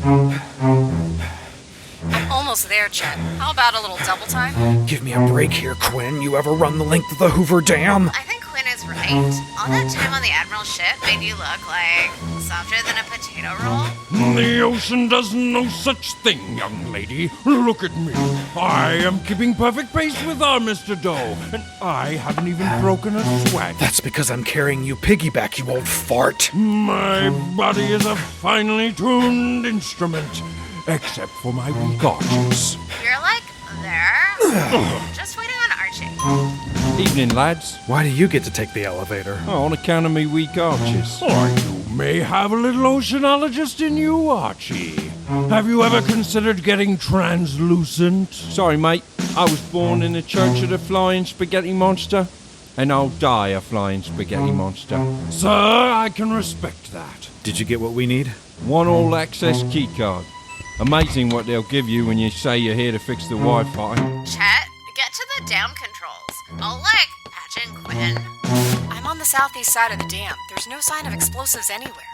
I'm almost there, Chet. How about a little double time? Give me a break here, Quinn. You ever run the length of the Hoover Dam? I think Quinn is right. All that time on the Admiral ship made you look like softer than a potato roll. The ocean does no such thing, young lady. Look at me. I am keeping perfect pace with our Mr. Doe, and I haven't even broken a sweat. That's because I'm carrying you piggyback, you old fart. My body is a finely tuned instrument, except for my weak arches. You're like there. Just waiting on Archie. Evening, lads. Why do you get to take the elevator? Oh, on account of me weak arches. Or you may have a little oceanologist in you, Archie. Have you ever considered getting translucent? Sorry, mate. I was born in the Church of the Flying Spaghetti Monster, and I'll die a flying spaghetti monster. Sir, I can respect that. Did you get what we need? One all-access keycard. Amazing what they'll give you when you say you're here to fix the Wi-Fi. Chet, get to the dam controls. I'll, patch in Quinn. I'm on the southeast side of the dam. There's no sign of explosives anywhere.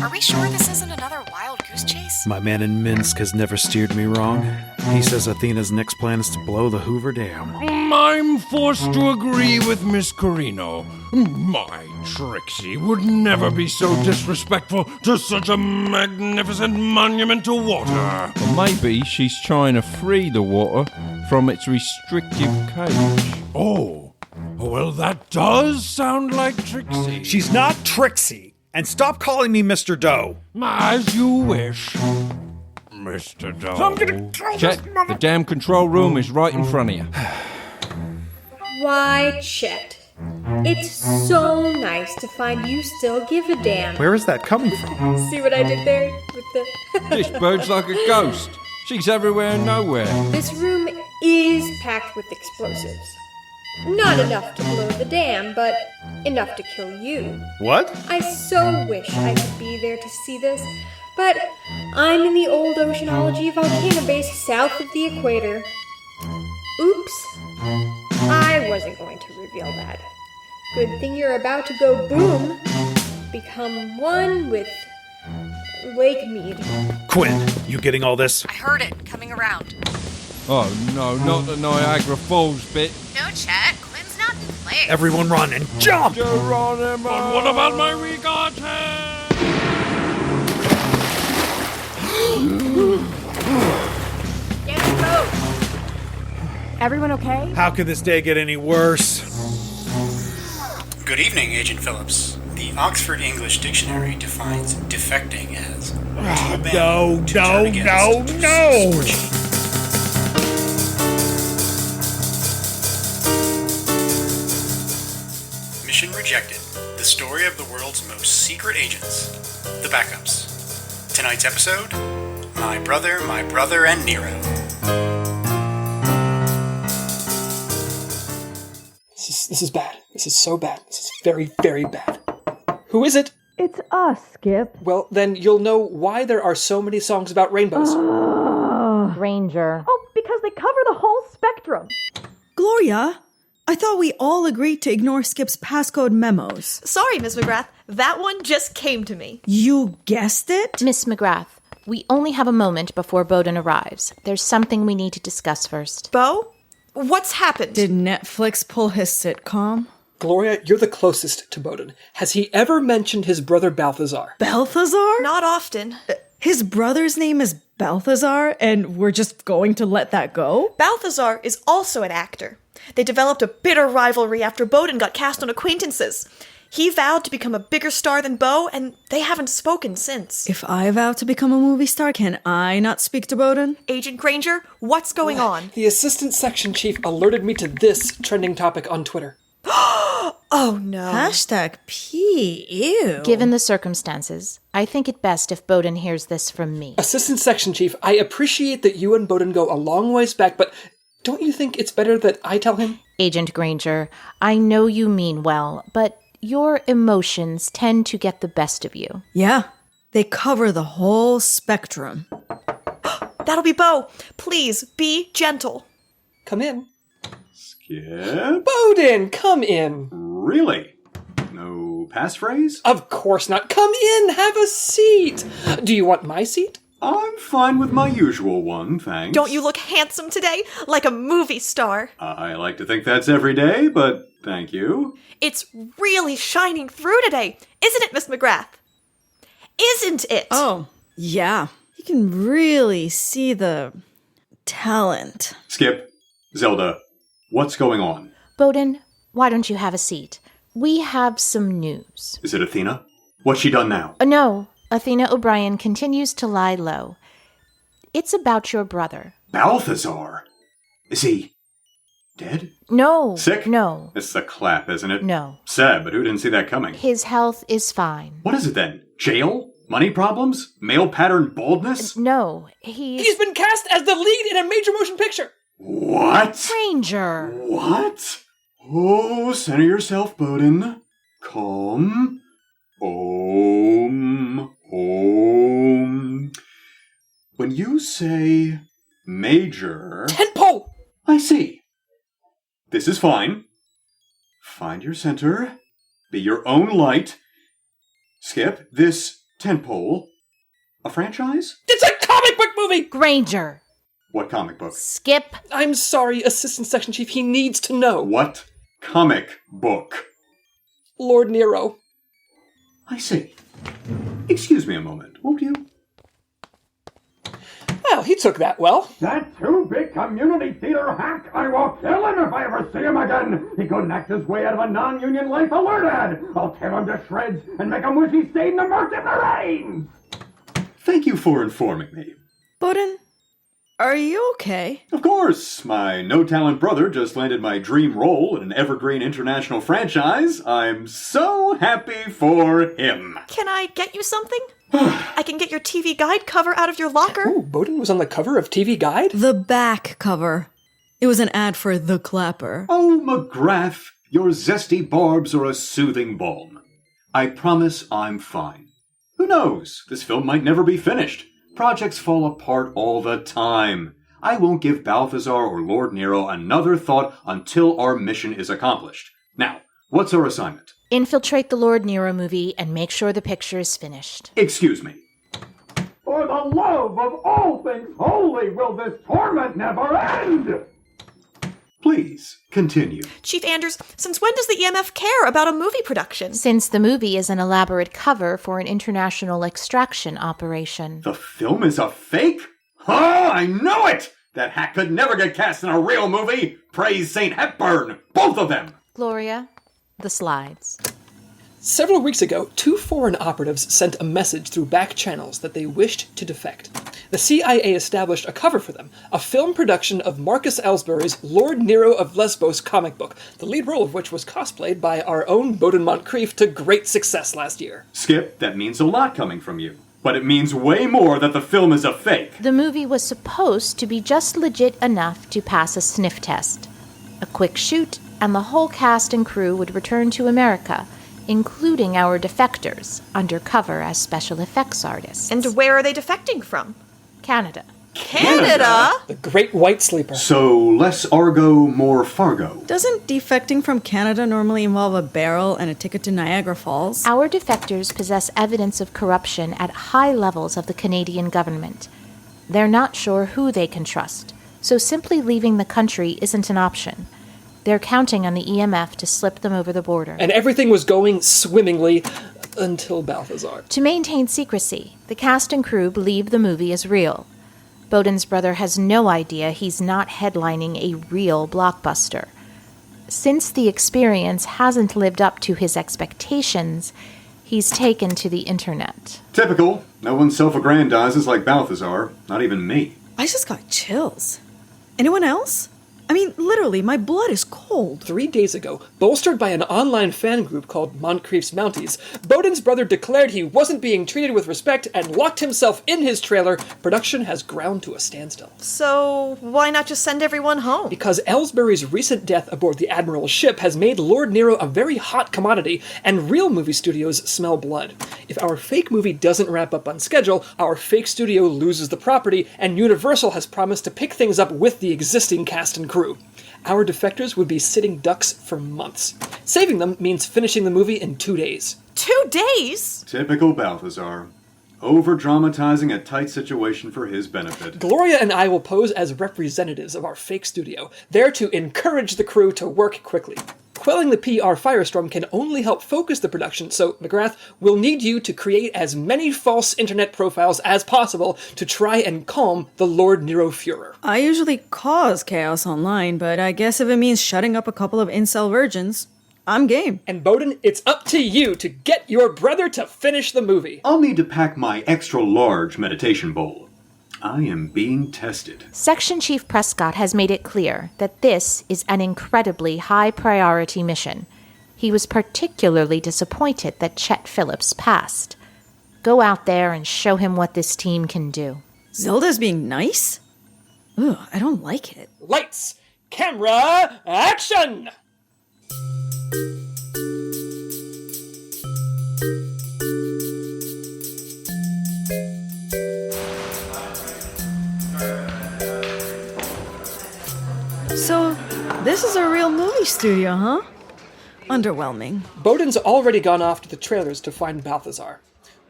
Are we sure this isn't another wild goose chase? My man in Minsk has never steered me wrong. He says Athena's next plan is to blow the Hoover Dam. I'm forced to agree with Miss Corrino. My Trixie would never be so disrespectful to such a magnificent monument to water. Well, maybe she's trying to free the water from its restrictive cage. Oh, well, that does sound like Trixie. She's not Trixie. And stop calling me Mr. Doe. As you wish, Mr. Doe. I'm gonna kill Chet, the damn control room is right in front of you. Why, Chet, it's so nice to find you still give a damn. Where is that coming from? See what I did there with the... This bird's like a ghost. She's everywhere and nowhere. This room is packed with explosives. Not enough to blow the dam, but enough to kill you. What? I so wish I could be there to see this, but I'm in the old oceanology volcano base south of the equator. Oops. I wasn't going to reveal that. Good thing you're about to go boom. Become one with Lake Mead. Quinn, you getting all this? I heard it coming around. Oh, no, not the Niagara Falls bit. No, Chet. Quinn's not in place. Everyone run and jump! Geronimo! But what about my weak arches? Get the boat! Everyone okay? How could this day get any worse? Good evening, Agent Phillips. The Oxford English Dictionary defines defecting as to abandon, to turn against, to cease or change. Mission rejected. The story of the world's most secret agents. The backups. Tonight's episode, My Brother, and Nero. This is bad. This is so bad. This is very, very bad. Who is it? It's us, Skip. Well, then you'll know why there are so many songs about rainbows. Granger. Oh, because they cover the whole spectrum. Gloria, I thought we all agreed to ignore Skip's passcode memos. Sorry, Miss McGrath. That one just came to me. You guessed it? Miss McGrath, we only have a moment before Bowden arrives. There's something we need to discuss first. Bo? What's happened? Did Netflix pull his sitcom? Gloria, you're the closest to Bowden. Has he ever mentioned his brother Balthazar? Balthazar? Not often. His brother's name is Balthazar, and we're just going to let that go? Balthazar is also an actor. They developed a bitter rivalry after Bowden got cast on Acquaintances. He vowed to become a bigger star than Bo, and they haven't spoken since. If I vow to become a movie star, can I not speak to Bowden? Agent Granger, what's going on? The assistant section chief alerted me to this trending topic on Twitter. Oh no. #P. Ew. Given the circumstances, I think it best if Bowden hears this from me. Assistant section chief, I appreciate that you and Bowden go a long ways back, but don't you think it's better that I tell him? Agent Granger, I know you mean well, but your emotions tend to get the best of you. Yeah, they cover the whole spectrum. That'll be Bo. Please, be gentle. Come in. Skip? Bowden, come in. Really? No passphrase? Of course not. Come in, have a seat. Do you want my seat I'm fine with my usual one, thanks. Don't you look handsome today? Like a movie star. I like to think that's every day, but thank you. It's really shining through today, isn't it, Miss McGrath? Isn't it? Oh, yeah. You can really see the talent. Skip, Zelda, what's going on? Bowden, why don't you have a seat? We have some news. Is it Athena? What's she done now? No, Athena O'Brien continues to lie low. It's about your brother. Balthazar? Is he dead? No. Sick? No. It's the clap, isn't it? No. Sad, but who didn't see that coming? His health is fine. What is it then? Jail? Money problems? Male pattern baldness? No, He's been cast as the lead in a major motion picture. What? Granger. What? Oh, center yourself, Bowden. Calm. Om. When you say major... Tentpole! I see. This is fine. Find your center. Be your own light. Skip, this tentpole. A franchise? It's a comic book movie! Granger. What comic book? Skip. I'm sorry, Assistant Section Chief. He needs to know. What comic book? Lord Nero. I see. Excuse me a moment, won't you? Well, he took that well. That two-bit community theater hack! I will kill him if I ever see him again! He couldn't act his way out of a non-union life alert ad! I'll tear him to shreds and make him wish he stayed in the Merchant Marines! Thank you for informing me. Bowden, are you okay? Of course, my no-talent brother just landed my dream role in an evergreen international franchise. I'm so happy for him. Can I get you something? I can get your TV Guide cover out of your locker. Ooh, Bowden was on the cover of TV Guide? The back cover. It was an ad for The Clapper. Oh, McGrath, your zesty barbs are a soothing balm. I promise I'm fine. Who knows? This film might never be finished. Projects fall apart all the time. I won't give Balthazar or Lord Nero another thought until our mission is accomplished. Now, what's our assignment? Infiltrate the Lord Nero movie and make sure the picture is finished. Excuse me. For the love of all things holy, will this torment never end? Please, continue. Chief Anders, since when does the EMF care about a movie production? Since the movie is an elaborate cover for an international extraction operation. The film is a fake? Oh, I know it! That hack could never get cast in a real movie! Praise St. Hepburn! Both of them! Gloria, the slides. Several weeks ago, 2 foreign operatives sent a message through back channels that they wished to defect. The CIA established a cover for them, a film production of Marcus Aylesbury's Lord Nero of Lesbos comic book, the lead role of which was cosplayed by our own Bowden Montcrief to great success last year. Skip, that means a lot coming from you. But it means way more that the film is a fake. The movie was supposed to be just legit enough to pass a sniff test. A quick shoot, and the whole cast and crew would return to America, including our defectors, undercover as special effects artists. And where are they defecting from? Canada. Canada? The Great White Sleeper. So, less Argo, more Fargo. Doesn't defecting from Canada normally involve a barrel and a ticket to Niagara Falls? Our defectors possess evidence of corruption at high levels of the Canadian government. They're not sure who they can trust, so simply leaving the country isn't an option. They're counting on the EMF to slip them over the border. And everything was going swimmingly until Balthazar. To maintain secrecy, the cast and crew believe the movie is real. Bowden's brother has no idea he's not headlining a real blockbuster. Since the experience hasn't lived up to his expectations, he's taken to the internet. Typical. No one self-aggrandizes like Balthazar. Not even me. I just got chills. Anyone else? I mean, literally, my blood is cold. 3 days ago, bolstered by an online fan group called Montcrief's Mounties, Bowden's brother declared he wasn't being treated with respect and locked himself in his trailer. Production has ground to a standstill. So, why not just send everyone home? Because Aylesbury's recent death aboard the Admiral's ship has made Lord Nero a very hot commodity, and real movie studios smell blood. If our fake movie doesn't wrap up on schedule, our fake studio loses the property, and Universal has promised to pick things up with the existing cast and crew. Our defectors would be sitting ducks for months. Saving them means finishing the movie in 2 days. 2 days? Typical Balthazar. over-dramatizing a tight situation for his benefit. Gloria and I will pose as representatives of our fake studio, there to encourage the crew to work quickly. Quelling the PR firestorm can only help focus the production, so McGrath will need you to create as many false internet profiles as possible to try and calm the Lord Nero Fuhrer. I usually cause chaos online, but I guess if it means shutting up a couple of incel virgins, I'm game. And Bowden, it's up to you to get your brother to finish the movie. I'll need to pack my extra-large meditation bowl. I am being tested. Section Chief Prescott has made it clear that this is an incredibly high-priority mission. He was particularly disappointed that Chet Phillips passed. Go out there and show him what this team can do. Zelda's being nice? Ugh, I don't like it. Lights, camera, action! So, this is a real movie studio, huh? Underwhelming. Bowden's already gone off to the trailers to find Balthazar.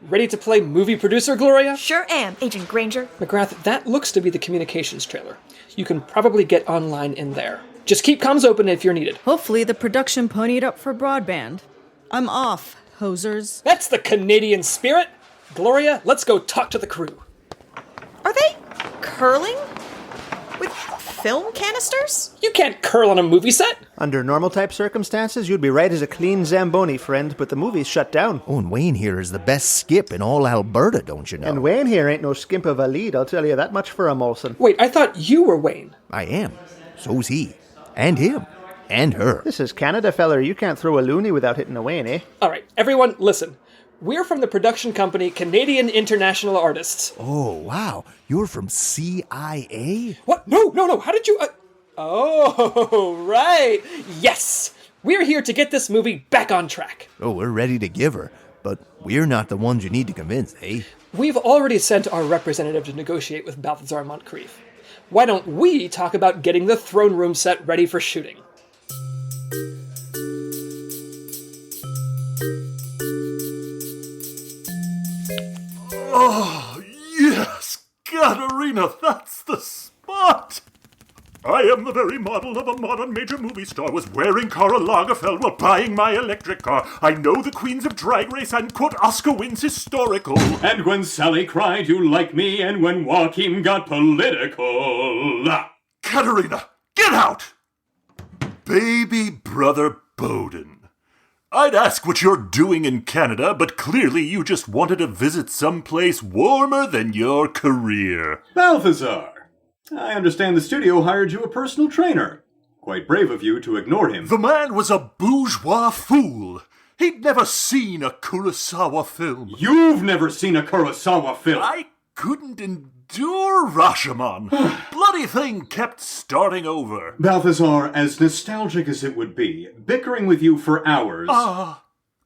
Ready to play movie producer, Gloria? Sure am, Agent Granger. McGrath, that looks to be the communications trailer. You can probably get online in there. Just keep comms open if you're needed. Hopefully the production ponied up for broadband. I'm off, hosers. That's the Canadian spirit! Gloria, let's go talk to the crew. Are they curling? With film canisters? You can't curl on a movie set! Under normal type circumstances, you'd be right as a clean Zamboni, friend, but the movie's shut down. Oh, and Wayne here is the best skip in all Alberta, don't you know? And Wayne here ain't no skimp of a lead, I'll tell you that much for a Molson. Wait, I thought you were Wayne. I am. So's he. And him. And her. This is Canada, feller. You can't throw a loony without hitting a Wayne, eh? Alright, everyone, listen. We're from the production company Canadian International Artists. Oh, wow. You're from CIA? What? No. How did you... Oh, right. Yes. We're here to get this movie back on track. Oh, we're ready to give her. But we're not the ones you need to convince, eh? We've already sent our representative to negotiate with Balthazar Montcrief. Why don't we talk about getting the throne room set ready for shooting? Oh, yes! Katerina, that's the spot! I am the very model of a modern major movie star, was wearing Karl Lagerfeld while buying my electric car. I know the queens of Drag Race and quote Oscar wins historical. And when Sally cried, you like me, and when Joaquin got political. Katerina, get out! Baby brother Bowden. I'd ask what you're doing in Canada, but clearly you just wanted to visit someplace warmer than your career. Balthazar! I understand the studio hired you a personal trainer. Quite brave of you to ignore him. The man was a bourgeois fool. He'd never seen a Kurosawa film. You've never seen a Kurosawa film! I couldn't endure Rashomon. Bloody thing kept starting over. Balthazar, as nostalgic as it would be, bickering with you for hours.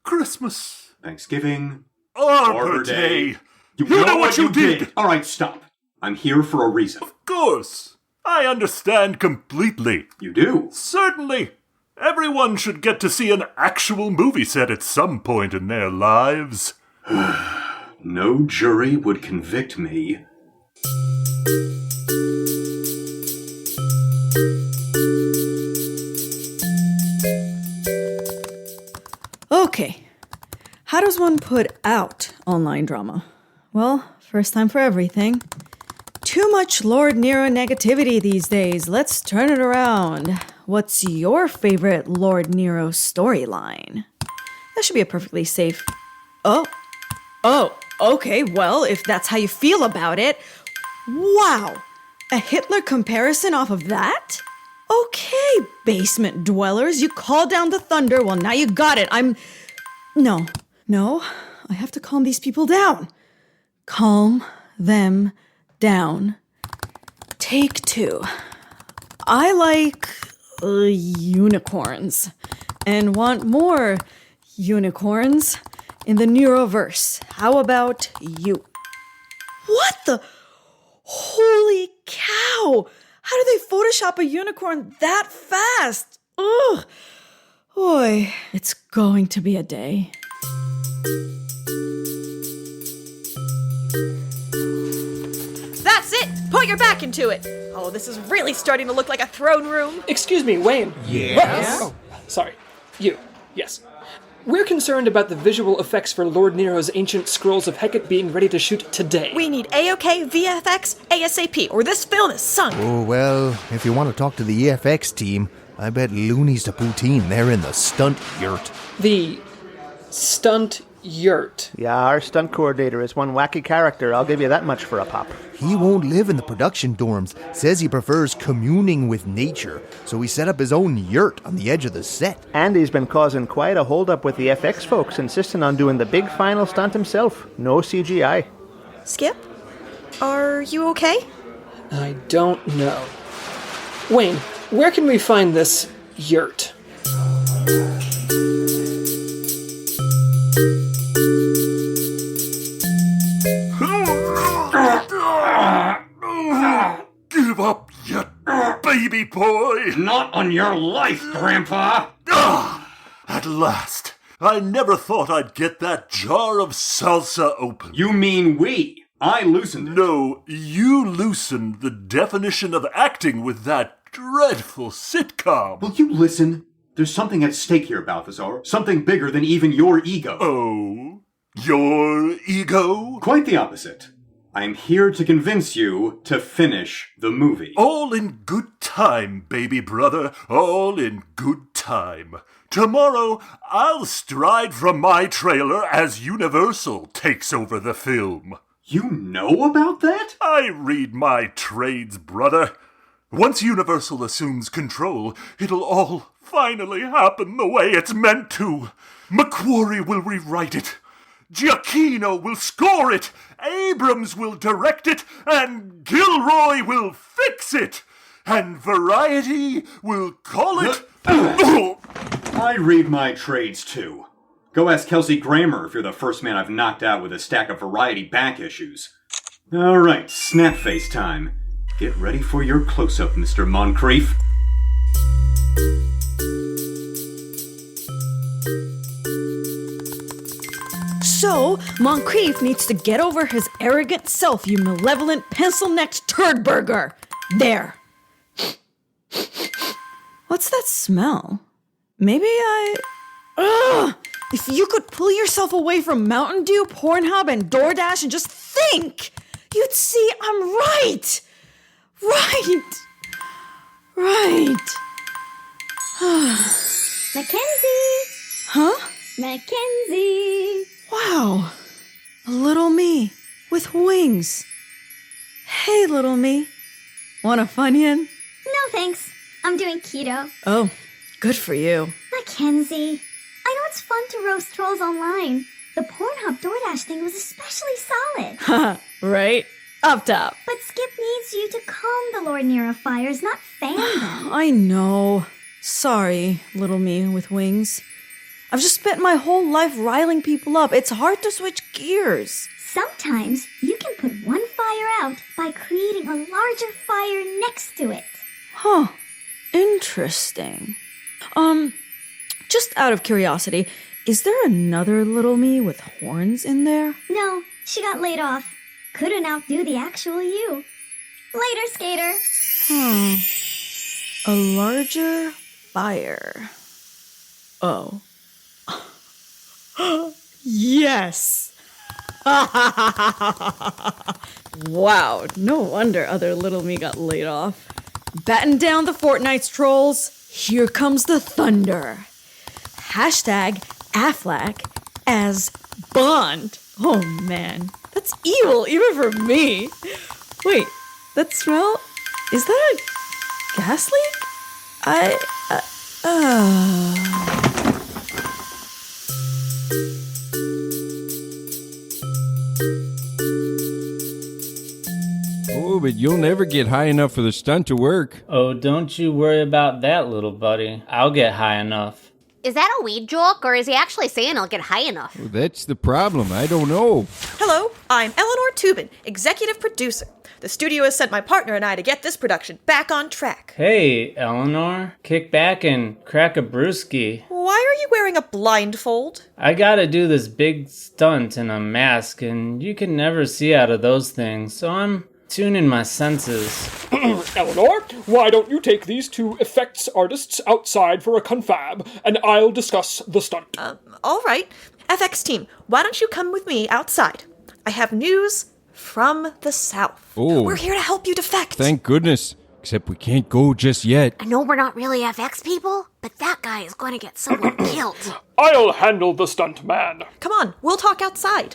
Christmas. Thanksgiving. Arbor Day. You know what you did! Alright, stop. I'm here for a reason. Of course. I understand completely. You do? Certainly. Everyone should get to see an actual movie set at some point in their lives. No jury would convict me. Okay. How does one put out online drama? Well, first time for everything. Too much Lord Nero negativity these days. Let's turn it around. What's your favorite Lord Nero storyline? That should be a perfectly safe... Oh, okay, well, if that's how you feel about it... Wow! A Hitler comparison off of that? Okay, basement dwellers, you called down the thunder. Well, now you got it. No, I have to calm these people down. Calm them down. Take 2. I like unicorns and want more unicorns in the Neroverse. How about you? What the? Holy cow! How do they Photoshop a unicorn that fast? Ugh. Boy, it's going to be a day. That's it! Put your back into it! Oh, this is really starting to look like a throne room. Excuse me, Wayne. Yes? Oh, sorry. You. Yes. We're concerned about the visual effects for Lord Nero's ancient scrolls of Hecate being ready to shoot today. We need A-OK VFX ASAP, or this film is sunk. Oh, well, if you want to talk to the EFX team, I bet loonies to poutine. They're in the stunt yurt. The stunt yurt. Yeah, our stunt coordinator is one wacky character. I'll give you that much for a pop. He won't live in the production dorms. Says he prefers communing with nature, so he set up his own yurt on the edge of the set. And he's been causing quite a holdup with the FX folks, insisting on doing the big final stunt himself. No CGI. Skip? Are you okay? I don't know. Wayne, where can we find this yurt? Give up, you baby boy! Not on your life, Grandpa! At last! I never thought I'd get that jar of salsa open. You mean we? I loosened it. No, you loosened the definition of acting with that dreadful sitcom. Will you listen? There's something at stake here, Balthazar. Something bigger than even your ego. Oh? Your ego? Quite the opposite. I am here to convince you to finish the movie. All in good time, baby brother. All in good time. Tomorrow, I'll stride from my trailer as Universal takes over the film. You know about that? I read my trades, brother. Once Universal assumes control, it'll all finally happen the way it's meant to. Macquarie will rewrite it. Giacchino will score it. Abrams will direct it. And Gilroy will fix it. And Variety will call it... I read my trades, too. Go ask Kelsey Grammer if you're the first man I've knocked out with a stack of Variety back issues. All right, snapface time. Get ready for your close-up, Mr. Montcrief. So, Montcrief needs to get over his arrogant self, you malevolent, pencil-necked turd burger. There. What's that smell? Maybe Ugh! If you could pull yourself away from Mountain Dew, Pornhub, and DoorDash and just think, you'd see I'm right. Right. Mackenzie! Huh? Mackenzie! Wow. A little me with wings. Hey, little me. Want a Funyun? No thanks. I'm doing keto. Oh, good for you. Mackenzie, I know it's fun to roast trolls online. The Pornhub DoorDash thing was especially solid. Haha, right? Up top. But Skip needs you to calm the Lord Nero fires, not fan them. I know. Sorry, little me with wings. I've just spent my whole life riling people up. It's hard to switch gears. Sometimes you can put one fire out by creating a larger fire next to it. Huh. Interesting. Just out of curiosity, is there another little me with horns in there? No, she got laid off. Couldn't outdo the actual you. Later, skater. A larger fire. Oh. Yes! Wow, no wonder other little me got laid off. Batten down the Fortnite's trolls. Here comes the thunder. Hashtag Affleck as Bond. Oh man, that's evil even for me. Wait, that smell? Is that a gas leak? Oh, but you'll never get high enough for the stunt to work. Oh, don't you worry about that, little buddy. I'll get high enough. Is that a weed joke, or is he actually saying he'll get high enough? Well, that's the problem. I don't know. Hello, I'm Eleanor Tubin, executive producer. The studio has sent my partner and I to get this production back on track. Hey, Eleanor. Kick back and crack a brewski. Why are you wearing a blindfold? I gotta do this big stunt in a mask, and you can never see out of those things, so I'm tuning my senses. Eleanor, why don't you take these two effects artists outside for a confab, and I'll discuss the stunt. All right. FX team, why don't you come with me outside? I have news from the South. Oh. We're here to help you defect. Thank goodness. Except we can't go just yet. I know we're not really FX people, but that guy is going to get someone killed. I'll handle the stunt man. Come on, we'll talk outside.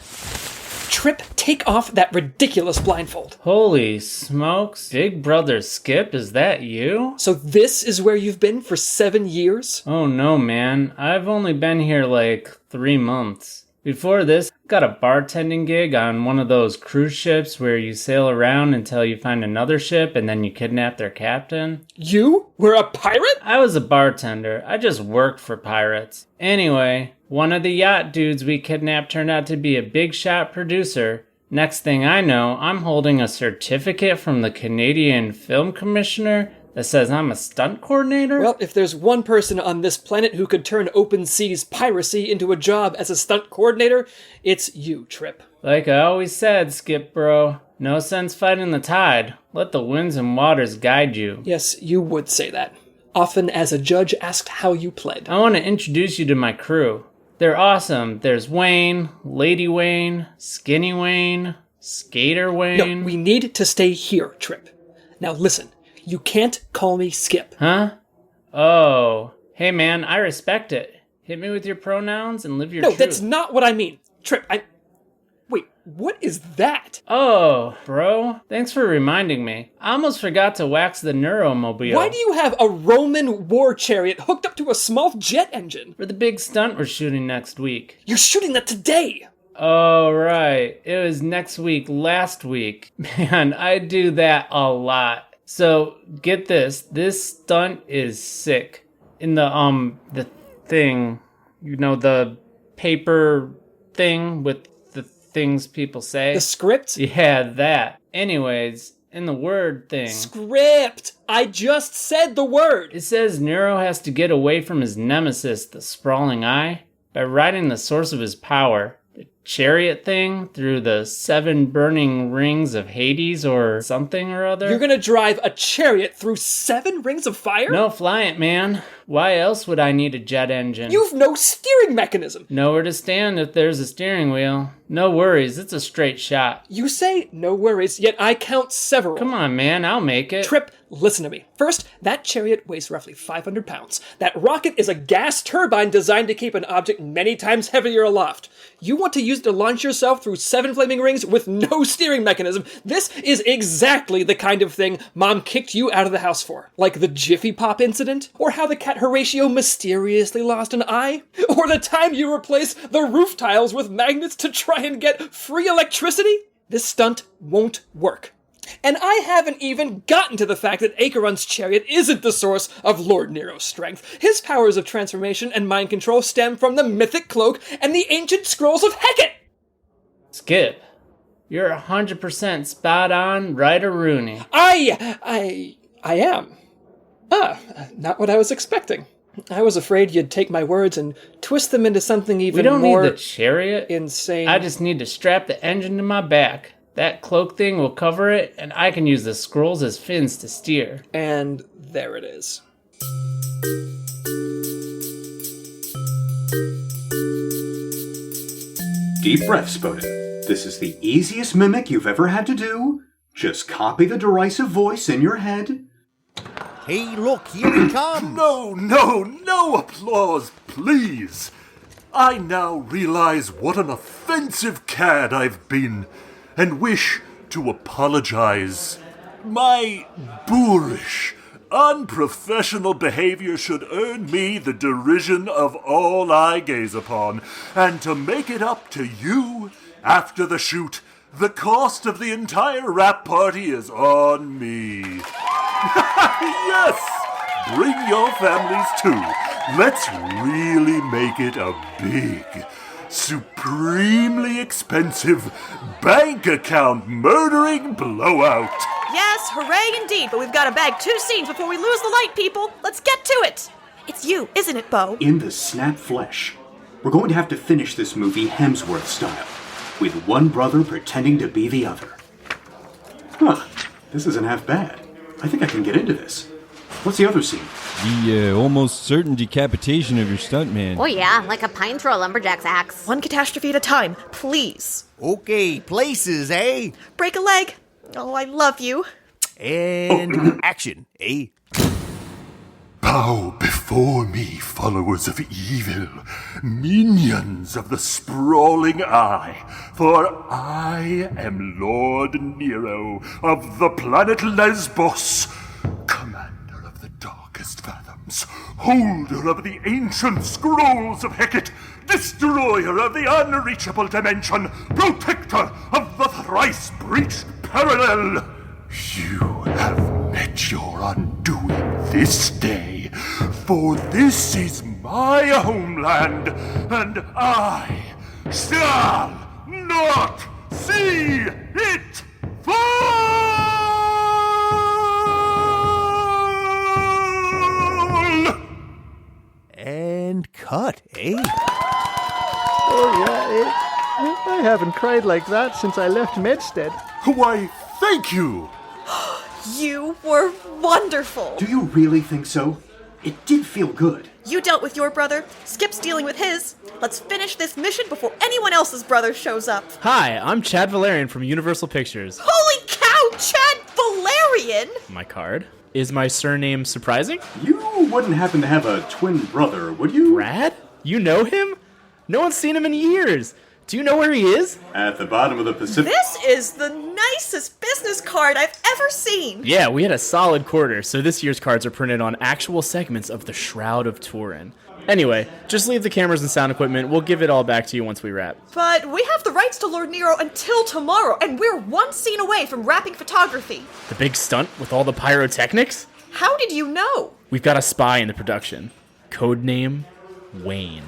Trip, take off that ridiculous blindfold. Holy smokes. Big Brother Skip, is that you? So this is where you've been for 7 years? Oh no, man. I've only been here like 3 months. Before this, got a bartending gig on one of those cruise ships where you sail around until you find another ship and then you kidnap their captain. You were a pirate? I was a bartender. I just worked for pirates. Anyway, one of the yacht dudes we kidnapped turned out to be a big shot producer. Next thing I know, I'm holding a certificate from the Canadian Film Commissioner that says I'm a stunt coordinator? Well, if there's one person on this planet who could turn open seas piracy into a job as a stunt coordinator, it's you, Trip. Like I always said, Skip bro, no sense fighting the tide. Let the winds and waters guide you. Yes, you would say that. Often as a judge asked how you pled. I want to introduce you to my crew. They're awesome. There's Wayne, Lady Wayne, Skinny Wayne, Skater Wayne. No, we need to stay here, Trip. Now listen. You can't call me Skip. Huh? Oh. Hey man, I respect it. Hit me with your pronouns and live your truth. No, that's not what I mean. Trip, Wait, what is that? Oh, bro. Thanks for reminding me. I almost forgot to wax the Nero mobile. Why do you have a Roman war chariot hooked up to a small jet engine? For the big stunt we're shooting next week. You're shooting that today! Oh, right. It was next week, last week. Man, I do that a lot. So, get this. This stunt is sick. In the thing, you know, the paper thing with the things people say. The script? Yeah, that. Anyways, in the word thing. Script! I just said the word! It says Nero has to get away from his nemesis, the sprawling eye, by riding the source of his power. The chariot thing through the 7 burning rings of Hades or something or other. You're gonna drive a chariot through 7 rings of fire? No, fly it, man. Why else would I need a jet engine? You've no steering mechanism. Nowhere to stand if there's a steering wheel. No worries, it's a straight shot. You say no worries, yet I count several. Come on, man, I'll make it. Trip, listen to me. First, that chariot weighs roughly 500 pounds. That rocket is a gas turbine designed to keep an object many times heavier aloft. You want to use it to launch yourself through 7 flaming rings with no steering mechanism. This is exactly the kind of thing Mom kicked you out of the house for. Like the Jiffy Pop incident, or how the cat Horatio mysteriously lost an eye, or the time you replaced the roof tiles with magnets to try and get free electricity. This stunt won't work. And I haven't even gotten to the fact that Acheron's chariot isn't the source of Lord Nero's strength. His powers of transformation and mind control stem from the mythic cloak and the ancient scrolls of Hecate! Skip, you're 100% spot on, right or Rooney. I am. Not what I was expecting. I was afraid you'd take my words and twist them into something even more... We don't need the chariot. Insane. I just need to strap the engine to my back. That cloak thing will cover it, and I can use the scrolls as fins to steer. And there it is. Deep breaths, Bowden. This is the easiest mimic you've ever had to do. Just copy the derisive voice in your head. Hey, look, here he comes! No applause, please! I now realize what an offensive cad I've been, and wish to apologize. My boorish, unprofessional behavior should earn me the derision of all I gaze upon, and to make it up to you, after the shoot, the cost of the entire rap party is on me. Yes! Bring your families too. Let's really make it a big, supremely expensive bank account murdering blowout. Yes, hooray indeed, but we've got to bag 2 scenes before we lose the light, people. Let's get to it. It's you, isn't it, Bo? In the snap flesh. We're going to have to finish this movie Hemsworth style, with one brother pretending to be the other. Huh, this isn't half bad. I think I can get into this. What's the other scene? The almost certain decapitation of your stuntman. Oh yeah, like a pine through a lumberjack's axe. One catastrophe at a time, please. Okay, places, eh? Break a leg. Oh, I love you. And action, eh? Bow before me, followers of evil, minions of the sprawling eye, for I am Lord Nero of the planet Lesbos, commander of the darkest fathoms, holder of the ancient scrolls of Hecate, destroyer of the unreachable dimension, protector of the thrice-breached parallel. You have met your undoing this day, for this is my homeland, and I shall not see it fall! And cut, eh? Oh, yeah, I haven't cried like that since I left Medstead. Why, thank you! You were wonderful. Do you really think so? It did feel good. You dealt with your brother. Skip's dealing with his. Let's finish this mission before anyone else's brother shows up. Hi, I'm Chad Valerian from Universal Pictures. Holy cow, Chad Valerian! My card. Is my surname surprising? You wouldn't happen to have a twin brother, would you? Brad? You know him? No one's seen him in years. Do you know where he is? At the bottom of the Pacific. This is the nicest business card I've ever seen. Yeah, we had a solid quarter, so this year's cards are printed on actual segments of the Shroud of Turin. Anyway, just leave the cameras and sound equipment. We'll give it all back to you once we wrap. But we have the rights to Lord Nero until tomorrow, and we're 1 scene away from wrapping photography. The big stunt with all the pyrotechnics? How did you know? We've got a spy in the production. Codename Wayne.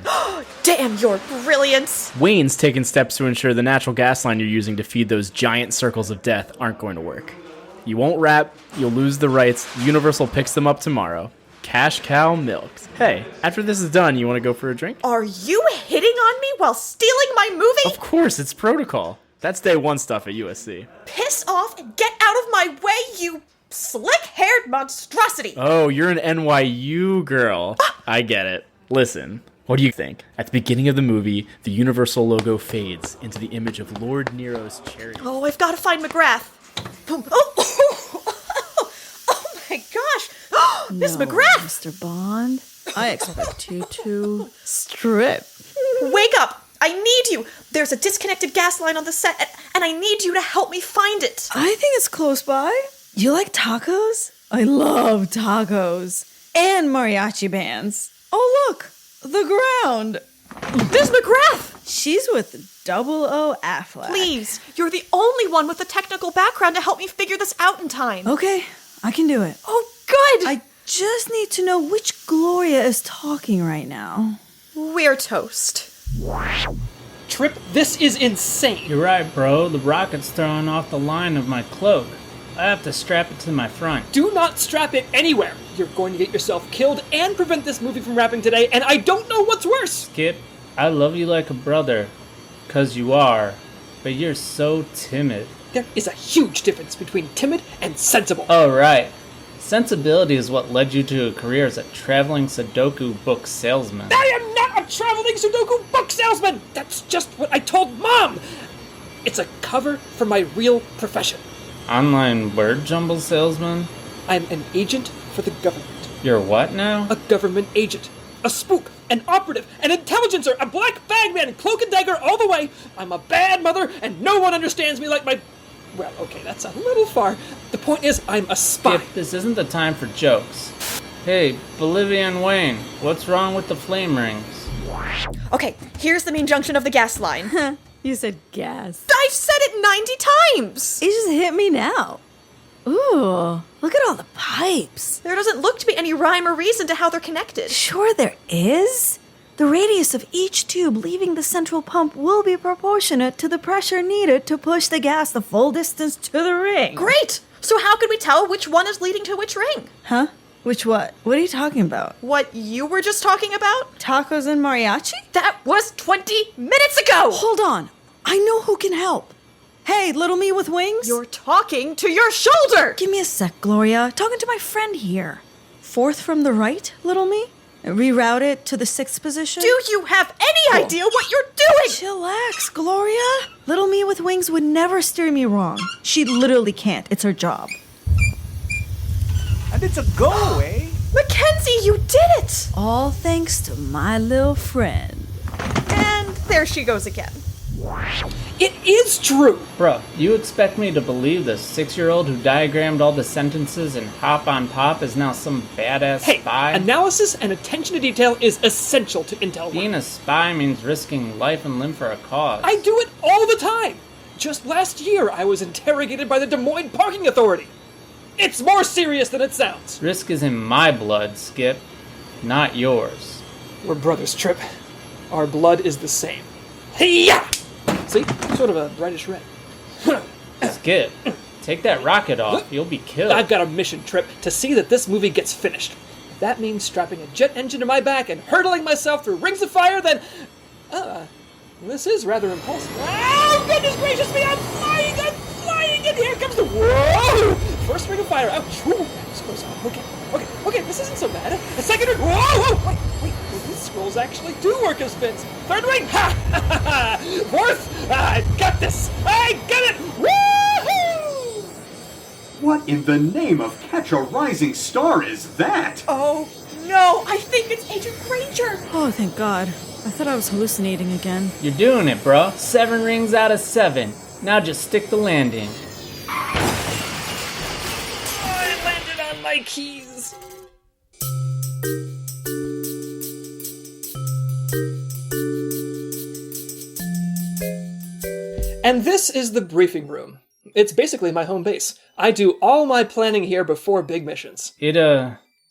Damn your brilliance! Wayne's taken steps to ensure the natural gas line you're using to feed those giant circles of death aren't going to work. You won't wrap, you'll lose the rights. Universal picks them up tomorrow. Cash cow milks. Hey, after this is done, you want to go for a drink? Are you hitting on me while stealing my movie? Of course, it's protocol. That's day 1 stuff at USC. Piss off and get out of my way, you slick-haired monstrosity! Oh, you're an NYU girl. I get it. Listen, what do you think? At the beginning of the movie, the Universal logo fades into the image of Lord Nero's chariot. Oh, I've got to find McGrath. Oh my gosh! Miss No, McGrath! Mr. Bond, I expect you to strip. Wake up! I need you! There's a disconnected gas line on the set, and I need you to help me find it. I think it's close by. You like tacos? I love tacos. And mariachi bands. Oh, look! The ground! There's McGrath! She's with 00 Affleck. Please, you're the only one with the technical background to help me figure this out in time. Okay, I can do it. Oh, good! I just need to know which Gloria is talking right now. We're toast. Trip, this is insane. You're right, bro. The rocket's throwing off the line of my cloak. I have to strap it to my front. Do not strap it anywhere. You're going to get yourself killed and prevent this movie from wrapping today, and I don't know what's worse. Skip, I love you like a brother. 'Cause you are. But you're so timid. There is a huge difference between timid and sensible. Oh, right. Sensibility is what led you to a career as a traveling Sudoku book salesman. I am not a traveling Sudoku book salesman! That's just what I told Mom! It's a cover for my real profession. Online word jumble salesman? I'm an agent for the government. You're what now? A government agent. A spook. An operative. An intelligencer. A black bagman. Cloak and dagger all the way. I'm a bad mother, and no one understands me like my... Well, okay, that's a little far. The point is, I'm a spy. Skip, this isn't the time for jokes. Hey, Bolivian Wayne, what's wrong with the flame rings? Okay, here's the main junction of the gas line. You said gas. I've said it 90 times! It just hit me now. Ooh, look at all the pipes. There doesn't look to be any rhyme or reason to how they're connected. Sure there is. The radius of each tube leaving the central pump will be proportionate to the pressure needed to push the gas the full distance to the ring. Great! So how can we tell which one is leading to which ring? Huh? Which what? What are you talking about? What you were just talking about? Tacos and mariachi? That was 20 minutes ago! Hold on. I know who can help. Hey, little me with wings? You're talking to your shoulder! Give me a sec, Gloria. Talking to my friend here. Fourth from the right, little me? Reroute it to the 6th position? Do you have any idea what you're doing? Chillax, Gloria. Little me with wings would never steer me wrong. She literally can't. It's her job. And it's a go, eh? Mackenzie, you did it! All thanks to my little friend. And there she goes again. It is true! Bro, you expect me to believe the 6-year-old who diagrammed all the sentences in Hop on Pop is now some badass spy? Analysis and attention to detail is essential to intel work. Being a spy means risking life and limb for a cause. I do it all the time! Just last year, I was interrogated by the Des Moines Parking Authority. It's more serious than it sounds. Risk is in my blood, Skip, not yours. We're brothers, Trip. Our blood is the same. Hey-ya! See? Sort of a brightish red. Skip, take that rocket off. You'll be killed. I've got a mission, Trip, to see that this movie gets finished. If that means strapping a jet engine to my back and hurtling myself through rings of fire, then... this is rather impulsive. Oh, goodness gracious me! I'm flying! And here comes the... Whoa! First ring of fire. Ouch! Scrolls on. Okay, this isn't so bad. A second ring. Whoa! Wait. These scrolls actually do work as spins. Third ring. Ha! Fourth. I got this. I got it. Woohoo! What in the name of Catch a Rising Star is that? Oh, no. I think it's Agent Granger. Oh, thank God. I thought I was hallucinating again. You're doing it, bro. 7 rings out of 7. Now just stick the landing. I landed on my keys. And this is the briefing room. It's basically my home base. I do all my planning here before big missions. It,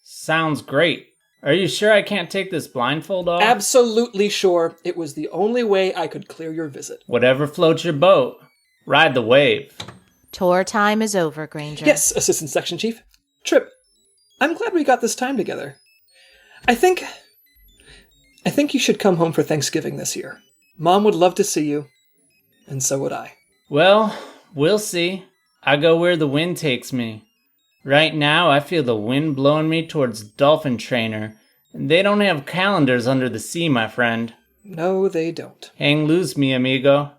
sounds great. Are you sure I can't take this blindfold off? Absolutely sure. It was the only way I could clear your visit. Whatever floats your boat. Ride the wave. Tour time is over, Granger. Yes, Assistant Section Chief. Trip, I'm glad we got this time together. I think you should come home for Thanksgiving this year. Mom would love to see you, and so would I. Well, we'll see. I go where the wind takes me. Right now, I feel the wind blowing me towards Dolphin Trainer, and they don't have calendars under the sea, my friend. No, they don't. Hang loose, mi amigo.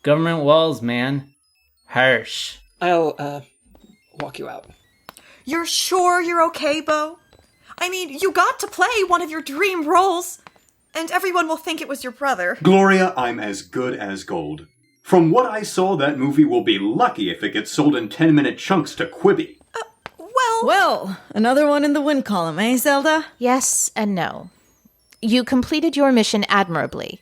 Government walls, man. Harsh. I'll, walk you out. You're sure you're okay, Bo? I mean, you got to play one of your dream roles, and everyone will think it was your brother. Gloria, I'm as good as gold. From what I saw, that movie will be lucky if it gets sold in 10-minute chunks to Quibi. Well, another one in the win column, eh, Zelda? Yes and no. You completed your mission admirably.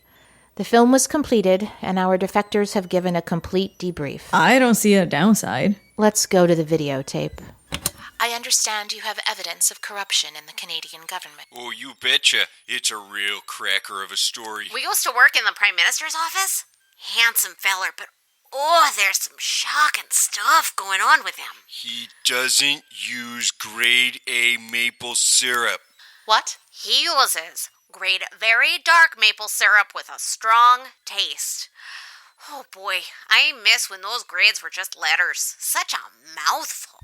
The film was completed, and our defectors have given a complete debrief. I don't see a downside. Let's go to the videotape. I understand you have evidence of corruption in the Canadian government. Oh, you betcha. It's a real cracker of a story. We used to work in the Prime Minister's office. Handsome feller, but there's some shocking stuff going on with him. He doesn't use grade A maple syrup. What? He uses grade very dark maple syrup with a strong taste. Oh boy, I miss when those grades were just letters. Such a mouthful.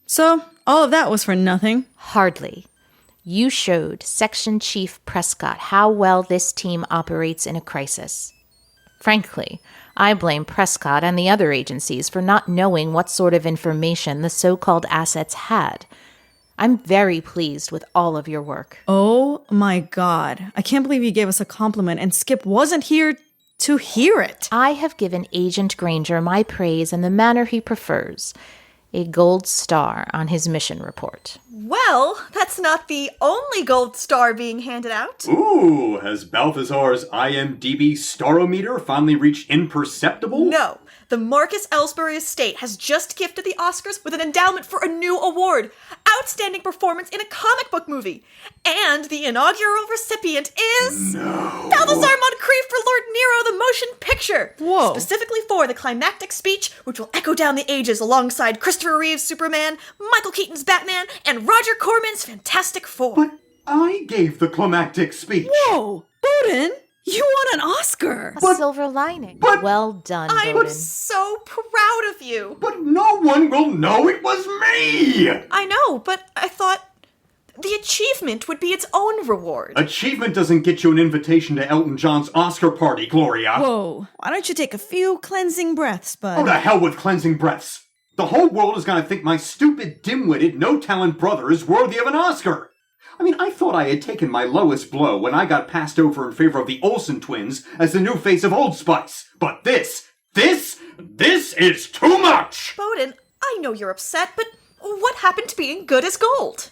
So, all of that was for nothing? Hardly. You showed Section Chief Prescott how well this team operates in a crisis. Frankly, I blame Prescott and the other agencies for not knowing what sort of information the so-called assets had. I'm very pleased with all of your work. Oh my God. I can't believe you gave us a compliment and Skip wasn't here to hear it. I have given Agent Granger my praise in the manner he prefers. a gold star on his mission report. Well, that's not the only gold star being handed out. Ooh, has Balthazar's IMDb starometer finally reached imperceptible? No. The Marcus Ellsbury estate has just gifted the Oscars with an endowment for a new award, Outstanding Performance in a Comic Book Movie. And the inaugural recipient is... Balthazar Montcrief for Lord Nero, the motion picture. Whoa. Specifically for the climactic speech, which will echo down the ages alongside Christopher Reeve's Superman, Michael Keaton's Batman, and Roger Corman's Fantastic Four. But I gave the climactic speech. Whoa, Bowden! You won an Oscar! A silver lining. Well done, I'm Bowden. so proud of you. But no one will know it was me! I know, but I thought the achievement would be its own reward. Achievement doesn't get you an invitation to Elton John's Oscar party, Gloria. Whoa, why don't you take a few cleansing breaths, bud? Oh, to hell with cleansing breaths. The whole world is gonna think my stupid, dim-witted, no-talent brother is worthy of an Oscar. I mean, I thought I had taken my lowest blow when I got passed over in favor of the Olsen twins as the new face of Old Spice. But this is too much! Bowden, I know you're upset, but what happened to being good as gold?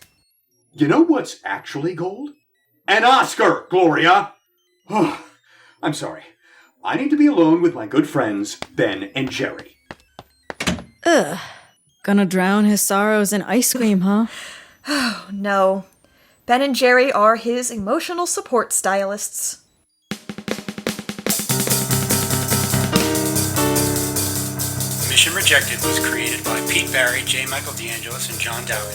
You know what's actually gold? An Oscar, Gloria! I'm sorry. I need to be alone with my good friends, Ben and Jerry. Ugh. Gonna drown his sorrows in ice cream, huh? Oh, no. Ben and Jerry are his emotional support stylists. Mission Rejected was created by Pete Barry, J. Michael DeAngelis, and John Dowgin.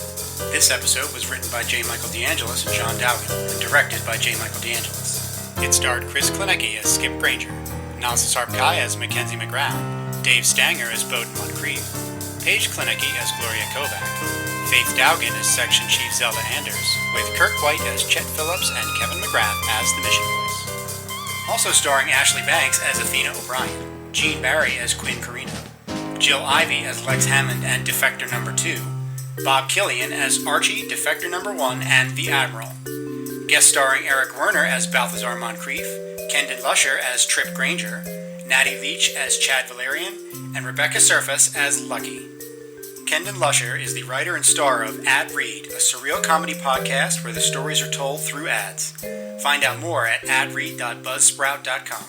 This episode was written by J. Michael DeAngelis and John Dowgin, and directed by J. Michael DeAngelis. It starred Chris Klaniecki as Skip Granger, Nazli Sarpkaya as Mackenzie McGrath, Dave Stanger as Bowden Montcrief, Paige Klaniecki as Gloria Kovak, Faith Dowgin as Section Chief Zelda Anders, with Kirk White as Chet Phillips and Kevin McGrath as the mission voice. Also starring Ashley Banks as Athena O'Brien, Gene Barry as Quinn Corrino, Jill Ivey as Lex Hammond and Defector No. 2, Bob Killion as Archie, Defector No. 1, and the Admiral. Guest starring Eric Werner as Balthazar Montcrief, Kendon Lusher as Trip Granger, Natty Leach as Chad Valerian, and Rebecca Surface as Lucky. Kendon Lusher is the writer and star of Ad Read, a surreal comedy podcast where the stories are told through ads. Find out more at adread.buzzsprout.com.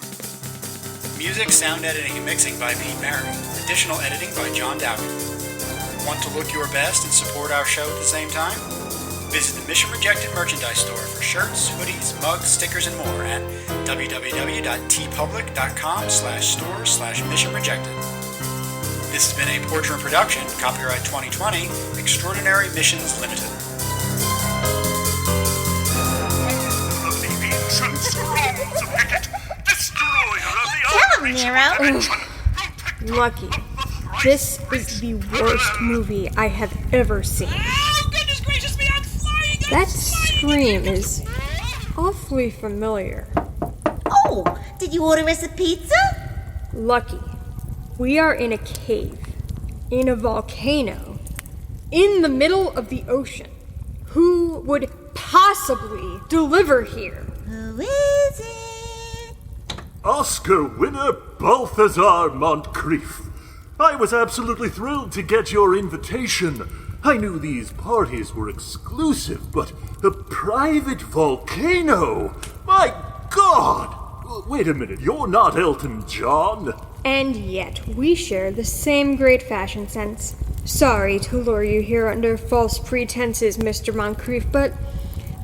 Music, sound editing, and mixing by Pete Barry. Additional editing by John Dowgin. Want to look your best and support our show at the same time? Visit the Mission Rejected merchandise store for shirts, hoodies, mugs, stickers, and more at www.tpublic.com/store/missionrejected. This has been a Portrait production, copyright 2020, Extraordinary Missions Limited. Of the ancient scrolls of Hecate, destroyer of the Tell him, Nero. Lucky. This is the worst movie I have ever seen. Oh, goodness gracious me, I'm flying! That scream is awfully familiar. Oh, did you order us a pizza? Lucky. We are in a cave, in a volcano, in the middle of the ocean. Who would possibly deliver here? Who is it? Oscar winner Balthazar Montcrief. I was absolutely thrilled to get your invitation. I knew these parties were exclusive, but a private volcano? My God! Wait a minute, you're not Elton John? And yet, we share the same great fashion sense. Sorry to lure you here under false pretenses, Mr. Montcrief, but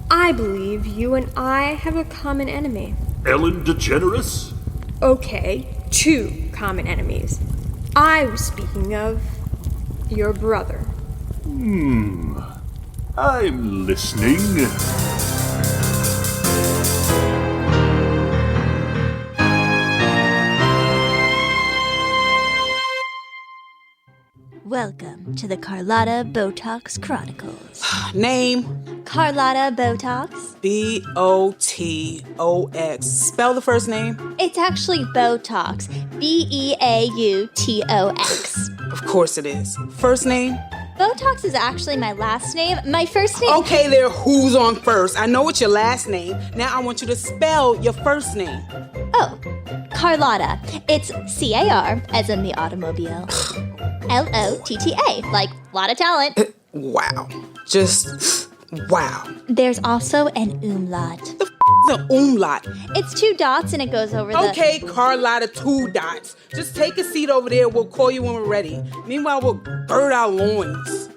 I believe you and I have a common enemy. Ellen DeGeneres? Okay, 2 common enemies. I was speaking of your brother. I'm listening. Welcome to the Carlotta Botox Chronicles. Name? Carlotta Botox. B-O-T-O-X. Spell the first name. It's actually Botox. B-E-A-U-T-O-X. Of course it is. First name? Botox is actually my last name. My first name... Okay there, who's on first? I know it's your last name. Now I want you to spell your first name. Oh, Carlotta. It's C-A-R, as in the automobile. L-O-T-T-A, like Lot of talent. Wow. Just wow. There's also an umlaut. The umlaut. It's 2 dots and it goes over the... Okay, Carlotta, 2 dots. Just take a seat over there. We'll call you when we're ready. Meanwhile, we'll gird our loins.